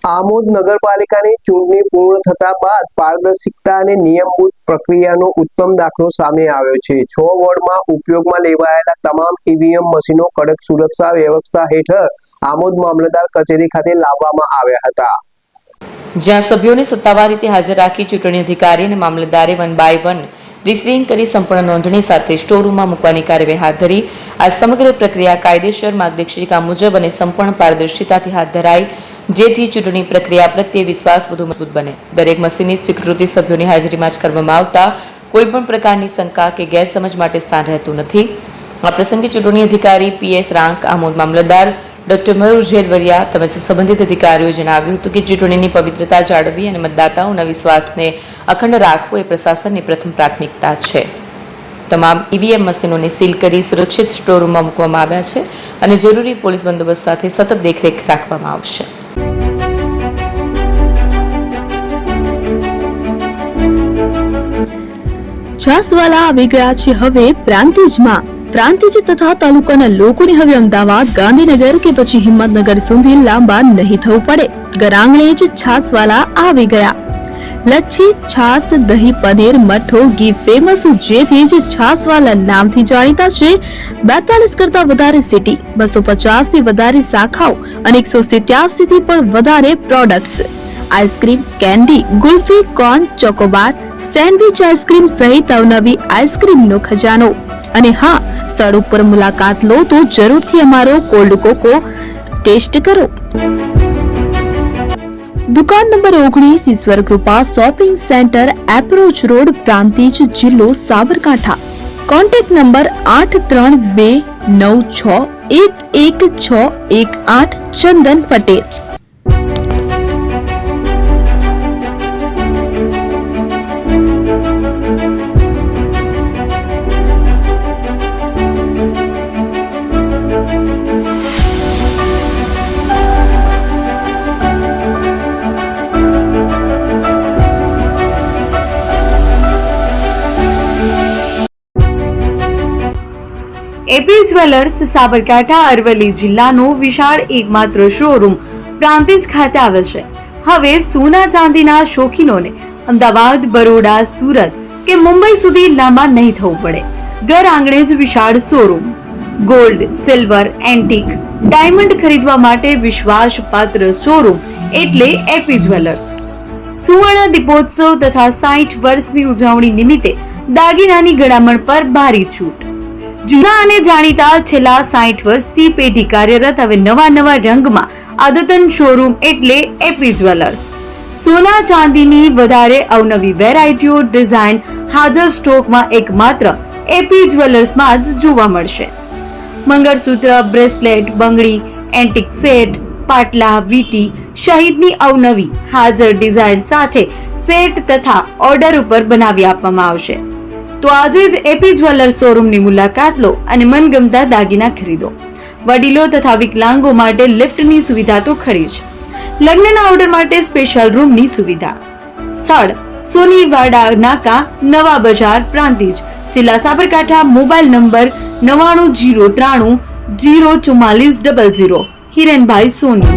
આમોદ નગરપાલિકાની ચૂંટણી પૂર્ણ થતા બાદ પારદર્શિકતા અને નિયમબદ્ધ પ્રક્રિયાનો ઉત્તમ દાખલો સામે આવ્યો છે। 6 વોર્ડમાં ઉપયોગમાં લેવાયેલા તમામ ઈવીએમ મશીનો કડક સુરક્ષા વ્યવસ્થા હેઠળ આમોદ મામલતદાર કચેરી ખાતે લાવવામાં આવ્યા હતા, જ્યાં સભ્યોને સત્તાવાર રીતે હાજર રાખી ચૂંટણી અધિકારી અને મામલતદારે 1 બાય 1 રિસીવિંગ કરી સંપૂર્ણ નોંધણી સાથે સ્ટોરરૂમમાં મૂકવાની કાર્યવાહી હાથ ધરી। આ સમગ્ર પ્રક્રિયા કાયદેસર માર્ગદર્શિકા મુજબ અને સંપૂર્ણ પારદર્શિતાથી હાથ ધરાઈ, જેથી ચૂંટણી પ્રક્રિયા પ્રત્યે વિશ્વાસ વધુ મજબૂત બને। દરેક મશીનની સ્વીકૃતિ સભ્યોની હાજરીમાં જ કરવામાં આવતા કોઈપણ પ્રકારની શંકા કે ગેરસમજ માટે સ્થાન રહેતું નથી। આ પ્રસંગે ચૂંટણી અધિકારી PS રાંક, આમોદ મામલતદાર ડોક્ટર મયુર ઝેરવરિયા તેમજ સંબંધિત અધિકારીઓએ જણાવ્યું હતું કે ચૂંટણીની પવિત્રતા જાળવવી અને મતદાતાઓના વિશ્વાસને અખંડ રાખવો એ પ્રશાસનની પ્રથમ પ્રાથમિકતા છે। તમામ ઈવીએમ મશીનોને સીલ કરી સુરક્ષિત સ્ટોરરૂમમાં મૂકવામાં આવ્યા છે અને જરૂરી પોલીસ બંદોબસ્ત સાથે સતત દેખરેખ રાખવામાં આવશે। છાસવાલા આવી ગયા છે હવે પ્રાંતિજમાં। પ્રાંતિજ તથા તાલુકાના લોકોને હવે અમદાવાદ, ગાંધીનગર કે પછી હિંમતનગર સુધી લાંબા નહીં થવું પડે। ઘરઆંગણે જ છાસવાલા આવી ગયા। લચ્છી, છાસ, દહીં, પનીર, મઠ્ઠો, ઘી ફેમસ, જેથી જ છાસવાલા નામથી જાણીતા છે। 42 કરતા વધારે સિટી, 250 થી વધારે શાખાઓ અને 187 થી પણ વધારે products. Ice cream, candy, kulfi, corn, Chocobar, sandwich ice cream સહિત અવનવી આઈસ્ક્રીમનો ખજાનો। અને હા, સ્થળ ઉપર મુલાકાત લો તો જરૂરથી અમારો કોલ્ડ કોકો ટેસ્ટ કરો। દુકાન number 19, Ishwar Krupa shopping centre, approach road, Prantij, જિલ્લો Sabarkantha. Contact number 8326111618 Chandan Patel. AP jewellers Sabarkantha Aravalli જિલ્લાનો વિશાળ એકમાત્ર શોરૂમ પ્રાંતિજ ખાતે આવેલ છે। હવે સોના ચાંદીના શોખીનોને અમદાવાદ, બરોડા, સુરત કે મુંબઈ સુધી લાંબા નહીં થવું પડે। ઘર આંગણે જ વિશાળ showroom. Gold, silver, antique, diamond ખરીદવા માટે વિશ્વાસપાત્ર શોરૂમ એટલે એપી જ્વેલર્સ। સુવર્ણ દીપોત્સવ તથા 60 વર્ષની ઉજવણી નિમિત્તે દાગીનાની ગળામણ પર ભારી છૂટ। જૂના અને જાણીતા છેલ્લા 60 વર્ષથી પેઢી કાર્યરત હવે નવા રંગમાં અદ્યતન શોરૂમ એટલે એપી જ્વેલર્સ। સોના ચાંદીની વધારે અવનવી વેરાયટીઓ, ડિઝાઇન હાજર સ્ટોકમાં એકમાત્ર એપી જ્વેલર્સમાં જ જોવા મળશે। મંગળસૂત્ર, બ્રેસલેટ, બંગડી, એન્ટિક સેટ, પાટલા, વીટી સહિતની અવનવી હાજર ડિઝાઇન સાથે સેટ તથા ઓર્ડર ઉપર બનાવી આપવામાં આવશે। તો આજે જ એપી જ્વેલર્સ શોરૂમની મુલાકાત લો અને મનગમતા દાગીના ખરીદો। વડીલો તથા વિકલાંગો માટે લિફ્ટની સુવિધા તો ખરી જ, લગ્નના ઓર્ડર માટે સ્પેશિયલ રૂમની સુવિધા। સ્થળ સોનીવાડા નાકા, નવા બજાર, પ્રાંતિજ, જિલ્લા સાબરકાંઠા। Mobile number 9903304400। હિરેનભાઈ સોની।